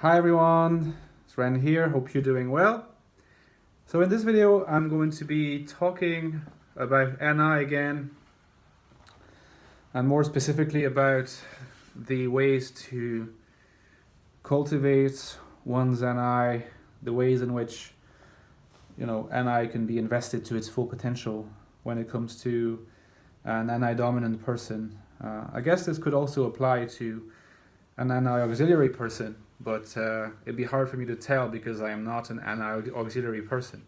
Hi everyone, it's Ren here, hope you're doing well. So in this video I'm going to be talking about NI again, and more specifically about the ways to cultivate one's NI, the ways in which NI can be invested to its full potential when it comes to an NI dominant person. I guess this could also apply to an NI auxiliary person, but it'd be hard for me to tell because I am not an NI auxiliary person.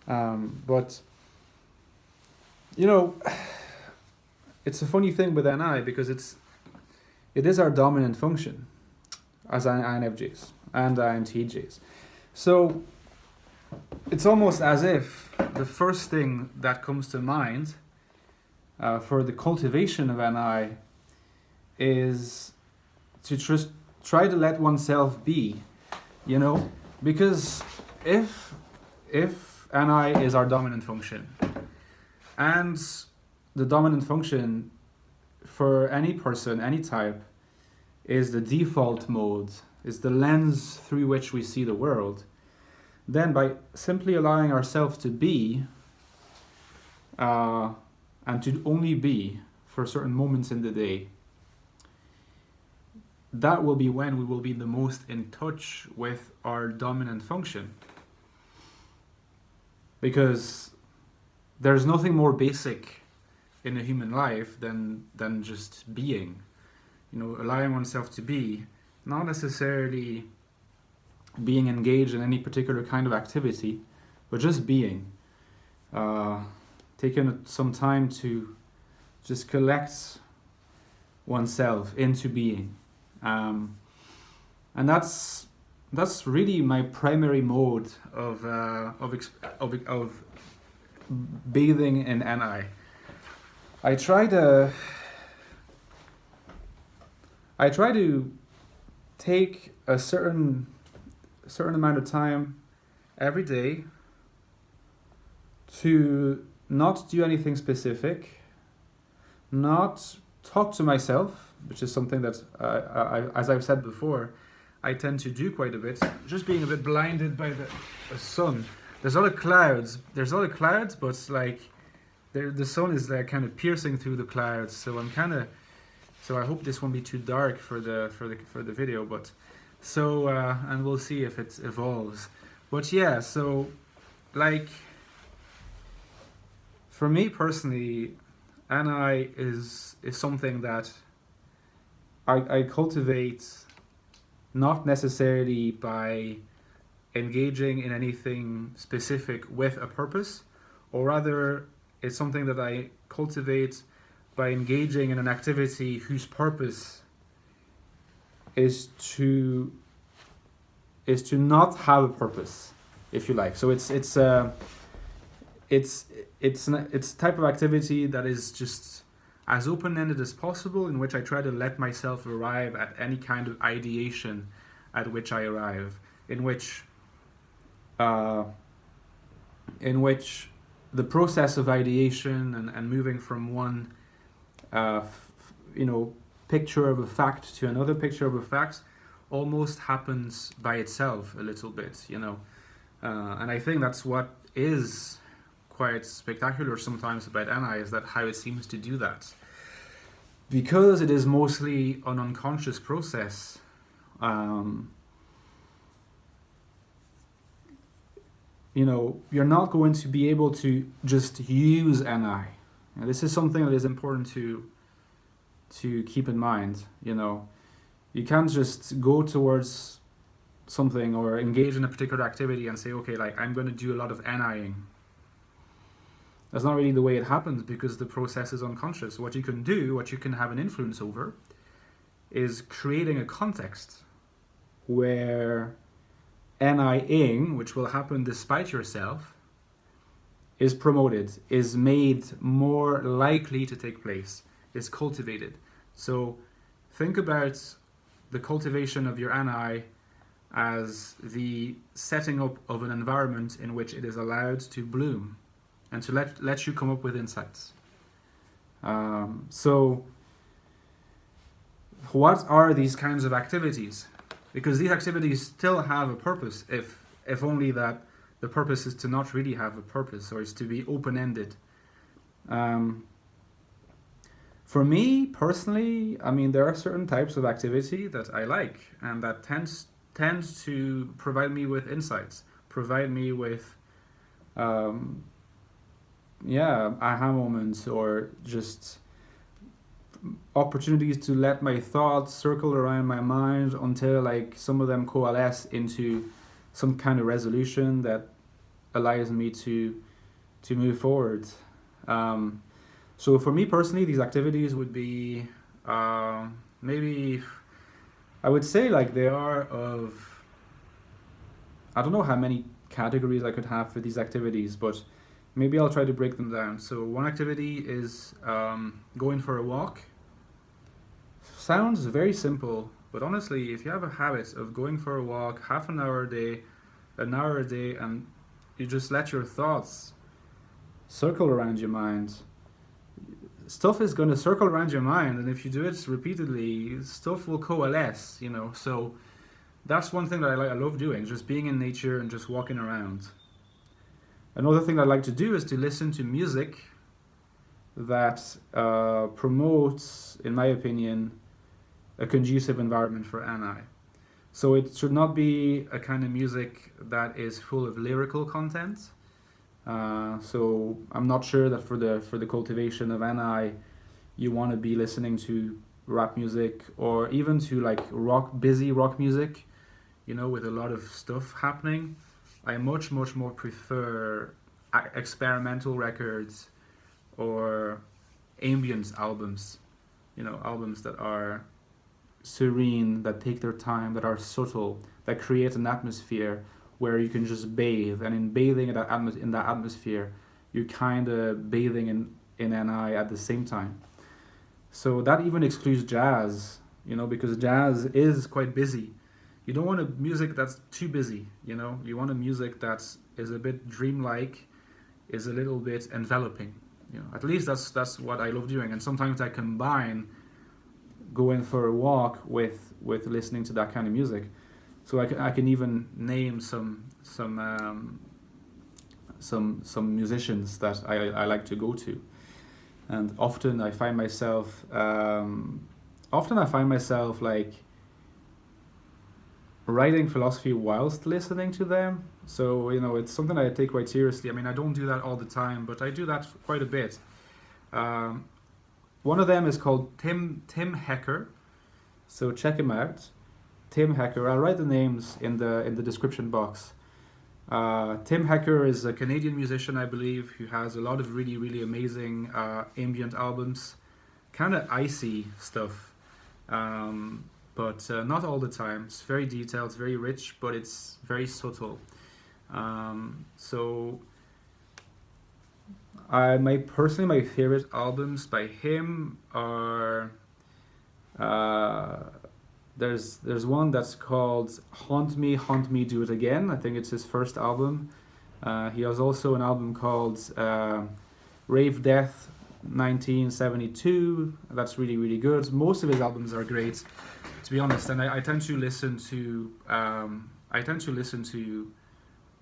But it's a funny thing with NI because it is our dominant function as INFJs and INTJs. So it's almost as if the first thing that comes to mind for the cultivation of NI is to just try to let oneself be, because if NI is our dominant function, and the dominant function for any person, any type, is the default mode, is the lens through which we see the world, then by simply allowing ourselves to be, and to only be for certain moments in the day, that will be when we will be the most in touch with our dominant function. Because there's nothing more basic in a human life than just being. Allowing oneself to be, not necessarily being engaged in any particular kind of activity, but just being. Taking some time to just collect oneself into being. And that's really my primary mode of bathing in NI. I try to take a certain amount of time every day to not do anything specific, not talk to myself, which is something that, as I've said before, I tend to do quite a bit. Just being a bit blinded by the sun. There's a lot of clouds, but the sun is kind of piercing through the clouds. So I hope this won't be too dark for the video. But and we'll see if it evolves. But yeah, so for me personally, NI is something that I cultivate, not necessarily by engaging in anything specific with a purpose, or rather it's something that I cultivate by engaging in an activity whose purpose is to not have a purpose, if you like. So it's type of activity that is just as open-ended as possible, in which I try to let myself arrive at any kind of ideation at which I arrive, in which the process of ideation and moving from one picture of a fact to another picture of a fact almost happens by itself a little bit, and I think that's what is quite spectacular sometimes about NI, is that how it seems to do that. Because it is mostly an unconscious process, you're not going to be able to just use NI. Now, this is something that is important to keep in mind. You can't just go towards something or engage in a particular activity and say, okay, I'm going to do a lot of NIing. That's not really the way it happens, because the process is unconscious. What you can do, what you can have an influence over, is creating a context where NI-ing, which will happen despite yourself, is promoted, is made more likely to take place, is cultivated. So think about the cultivation of your NI as the setting up of an environment in which it is allowed to bloom and to let you come up with insights. So what are these kinds of activities? because these activities still have a purpose, if only that the purpose is to not really have a purpose, or is to be open-ended. Um, for me personally, I mean, there are certain types of activity that I like, and that tends to provide me with insights, provide me with um, yeah, aha moments, or just opportunities to let my thoughts circle around my mind until like some of them coalesce into some kind of resolution that allows me to move forward. Um, so for me personally, these activities would be maybe, I would say like they are of, I don't know how many categories I could have for these activities, but maybe I'll try to break them down. So one activity is going for a walk. Sounds very simple, but honestly, if you have a habit of going for a walk half an hour a day, and you just let your thoughts circle around your mind, stuff is going to circle around your mind, and if you do it repeatedly, stuff will coalesce, you know. So that's one thing that I love doing, just being in nature and just walking around. Another thing I like to do is to listen to music that promotes, in my opinion, a conducive environment for NI. So it should not be a kind of music that is full of lyrical content. So I'm not sure that for the cultivation of NI, you want to be listening to rap music, or even to like busy rock music, you know, with a lot of stuff happening. I much more prefer experimental records or ambient albums, you know, albums that are serene, that take their time, that are subtle, that create an atmosphere where you can just bathe. And in bathing in that atmosphere, you're kind of bathing in NI at the same time. So that even excludes jazz, you know, because jazz is quite busy. You don't want a music that's too busy, you know. You want a music that is a bit dreamlike, is a little bit enveloping. You know, at least that's what I love doing. And sometimes I combine going for a walk with listening to that kind of music. So I can even name some musicians that I like to go to, and often I find myself like writing philosophy whilst listening to them. So you know, it's something I take quite seriously. I mean, I don't do that all the time, but I do that quite a bit. Um, One of them is called Tim Hecker, so check him out. Tim Hecker. I'll write the names in the description box. Tim Hecker is a Canadian musician, I believe, who has a lot of really amazing ambient albums, kind of icy stuff, but not all the time. It's very detailed, it's very rich, but it's very subtle. So my favorite albums by him are there's one that's called Haunt Me, Do It Again. I think it's his first album. He has also an album called Rave Death 1972. That's really good. Most of his albums are great, to be honest. And I tend to listen to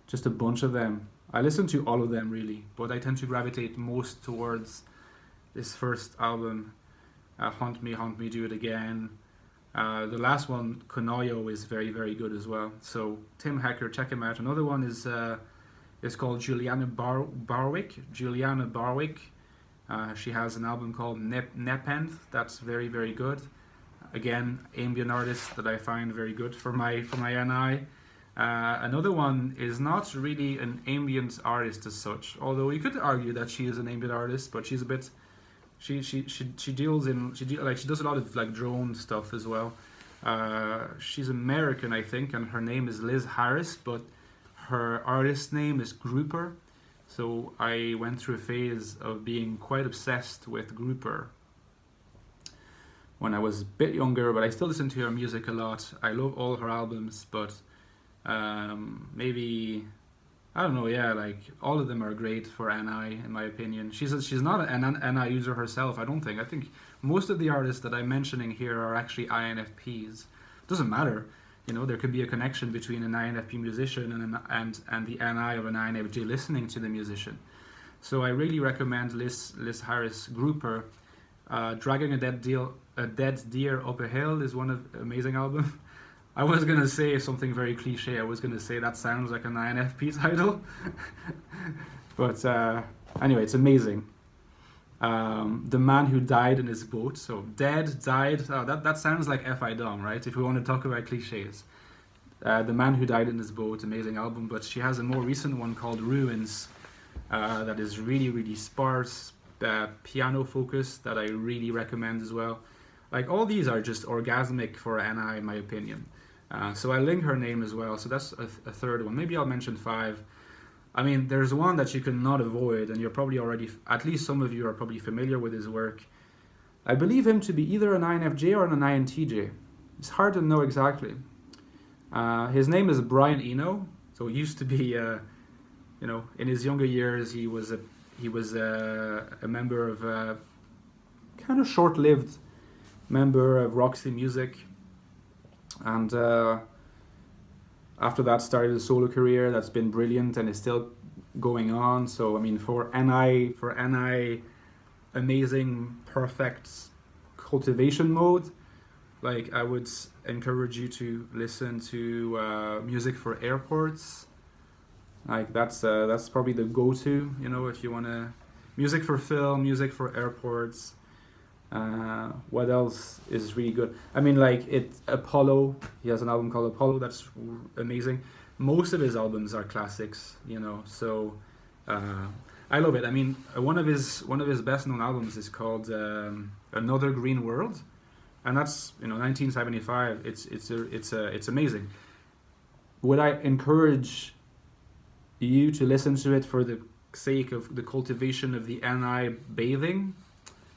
just a bunch of them. I listen to all of them really, but I tend to gravitate most towards this first album, Haunt Me, Do It Again. The last one, Konoyo, is very good as well. So Tim Hecker, check him out. Another one is called Juliana Barwick. She has an album called Nepenthe. That's very good. Again, ambient artist that I find very good for my NI. Another one is not really an ambient artist as such, although you could argue that she is an ambient artist, but she's a bit. She does a lot of like drone stuff as well. She's American, I think, and her name is Liz Harris, but her artist name is Grouper. So I went through a phase of being quite obsessed with Grouper when I was a bit younger, but I still listen to her music a lot. I love all her albums, but maybe, I don't know, yeah, like all of them are great for NI in my opinion. She's not an NI user herself, I don't think. I think most of the artists that I'm mentioning here are actually INFPs. Doesn't matter. You know, there could be a connection between an INFP musician and the NI of an INFJ listening to the musician. So I really recommend Liz Harris Grouper. Dragging a Dead Deer Up a Hill is one of amazing album. I was gonna say something very cliche. I was gonna say that sounds like an INFP title, but anyway, it's amazing. The Man Who Died in His Boat. So dead, died. Oh, that sounds like F.I. Dom, right? If we want to talk about cliches. The Man Who Died in His Boat, amazing album. But she has a more recent one called Ruins that is really, really sparse, piano focused, that I really recommend as well. Like, all these are just orgasmic for NI, in my opinion. So I link her name as well. So that's a third one. Maybe I'll mention 5. I mean, there's one that you cannot avoid, and you're probably already, at least some of you are probably familiar with his work. I believe him to be either an INFJ or an INTJ. It's hard to know exactly. His name is Brian Eno. So he used to be, in his younger years, he was a member of kind of short-lived member of Roxy Music, and after that started a solo career that's been brilliant and is still going on. So I mean, for NI, amazing, perfect cultivation mode. Like, I would encourage you to listen to Music for Airports. Like, that's probably the go-to, if you wanna. Music for film, music for airports. What else is really good? I mean, like, Apollo. He has an album called Apollo that's amazing. Most of his albums are classics, So I love it. I mean, one of his best known albums is called Another Green World, and that's 1975. It's amazing. Would I encourage you to listen to it for the sake of the cultivation of the NI bathing?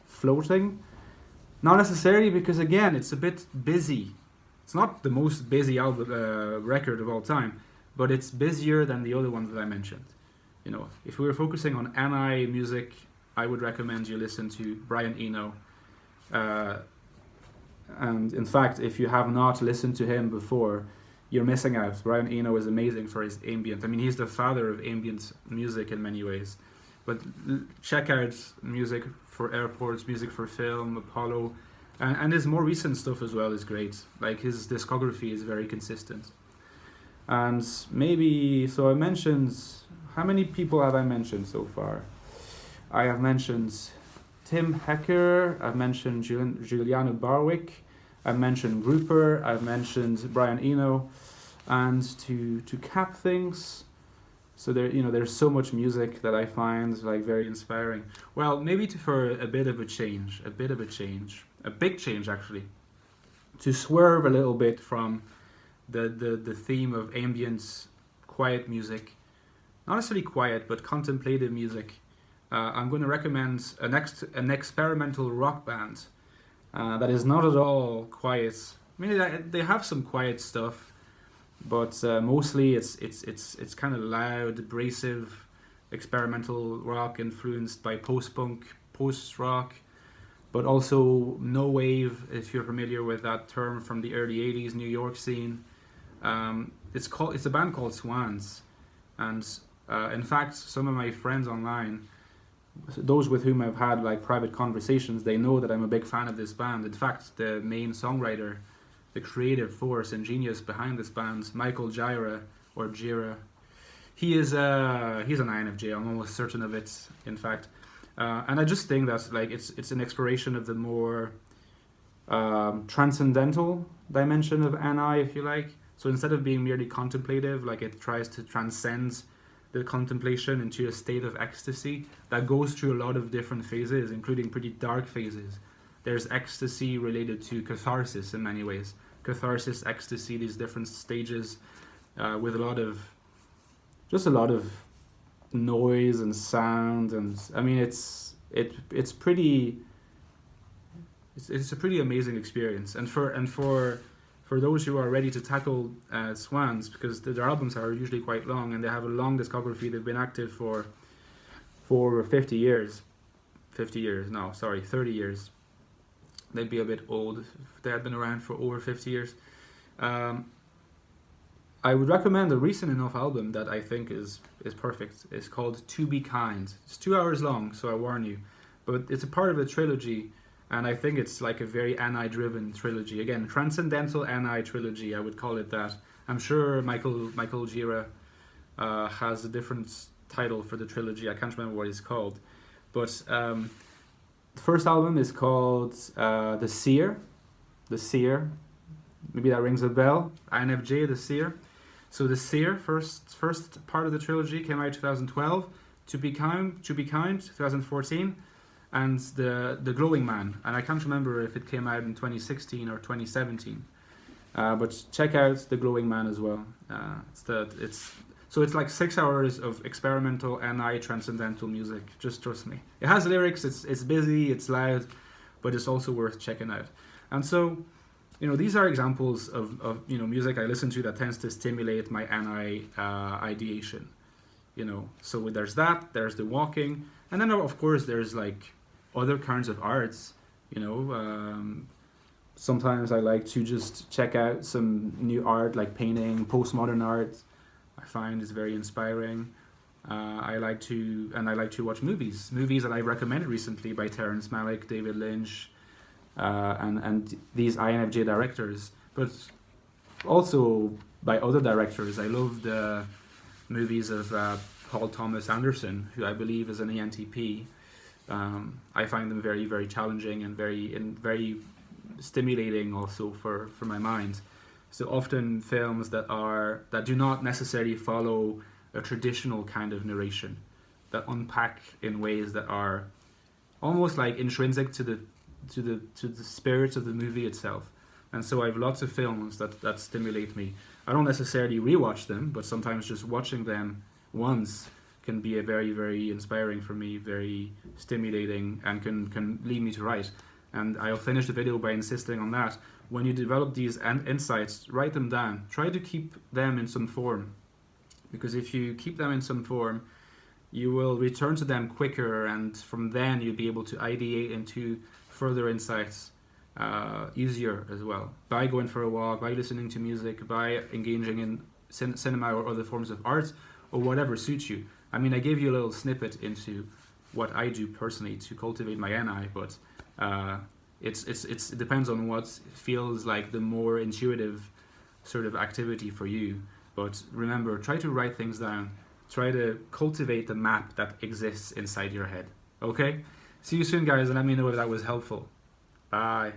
Floating? Not necessarily, because again, it's a bit busy. It's not the most busy album record of all time, but it's busier than the other ones that I mentioned. If we were focusing on NI music, I would recommend you listen to Brian Eno. And in fact, if you have not listened to him before, you're missing out. Brian Eno is amazing for his ambient. I mean, he's the father of ambient music in many ways. But check out Music for Airports, Music for Film, Apollo, and his more recent stuff as well is great. Like, his discography is very consistent. And maybe, so I mentioned, how many people have I mentioned so far? I have mentioned Tim Hecker, I've mentioned Juliana Barwick, I've mentioned Grouper, I've mentioned Brian Eno, and to cap things, so there's so much music that I find like very inspiring. Well, maybe for a big change actually, to swerve a little bit from the theme of ambient, quiet music, not necessarily quiet, but contemplative music. I'm going to recommend an experimental rock band that is not at all quiet. I mean, they have some quiet stuff, but mostly it's kind of loud, abrasive, experimental rock influenced by post-punk, post-rock, but also no wave, if you're familiar with that term from the early 80s New York scene. It's a band called Swans, and in fact, some of my friends online, those with whom I've had like private conversations, they know that I'm a big fan of this band. In fact, the main songwriter, the creative force and genius behind this band, Michael Gira, he's an INFJ. I'm almost certain of it, in fact. And I just think that like it's an exploration of the more transcendental dimension of NI, if you like. So instead of being merely contemplative, like it tries to transcend the contemplation into a state of ecstasy that goes through a lot of different phases, including pretty dark phases. There's ecstasy related to catharsis in many ways. Catharsis, ecstasy, these different stages with a lot of noise and sound, and I mean it's a pretty amazing experience. And for those who are ready to tackle Swans, because their albums are usually quite long and they have a long discography. They've been active for 30 years. They'd be a bit old if they had been around for over 50 years. I would recommend a recent enough album that I think is perfect. It's called To Be Kind. It's 2 hours long, so I warn you. But it's a part of a trilogy, and I think it's like a very NI-driven trilogy. Again, transcendental NI trilogy, I would call it that. I'm sure Michael Gira has a different title for the trilogy. I can't remember what it's called. But the first album is called The Seer. The Seer. Maybe that rings a bell. INFJ, The Seer. So The Seer, first part of the trilogy, came out 2012. To Be Kind, 2014. And the Glowing Man. And I can't remember if it came out in 2016 or 2017. But check out The Glowing Man as well. It's like 6 hours of experimental NI transcendental music. Just trust me. It has lyrics. It's busy. It's loud, but it's also worth checking out. And so, these are examples of music I listen to that tends to stimulate my NI ideation. So there's that. There's the walking, and then of course there's like other kinds of arts. Sometimes I like to just check out some new art, like painting, postmodern art. I find is very inspiring. I like to watch movies that I've recommended recently by Terrence Malick, David Lynch, and these INFJ directors, but also by other directors. I love the movies of Paul Thomas Anderson, who I believe is an ENTP. I find them very, very challenging and very stimulating also for my mind. So often films that do not necessarily follow a traditional kind of narration, that unpack in ways that are almost like intrinsic to the spirit of the movie itself. And so I have lots of films that stimulate me. I don't necessarily rewatch them, but sometimes just watching them once can be a very, very inspiring for me, very stimulating, and can lead me to write. And I'll finish the video by insisting on that. When you develop these insights, write them down. Try to keep them in some form. Because if you keep them in some form, you will return to them quicker, and from then you'll be able to ideate into further insights easier as well. By going for a walk, by listening to music, by engaging in cinema or other forms of art, or whatever suits you. I mean, I gave you a little snippet into what I do personally to cultivate my NI, but it depends on what feels like the more intuitive sort of activity for you. But remember, try to write things down. Try to cultivate the map that exists inside your head. Okay? See you soon, guys, and let me know if that was helpful. Bye.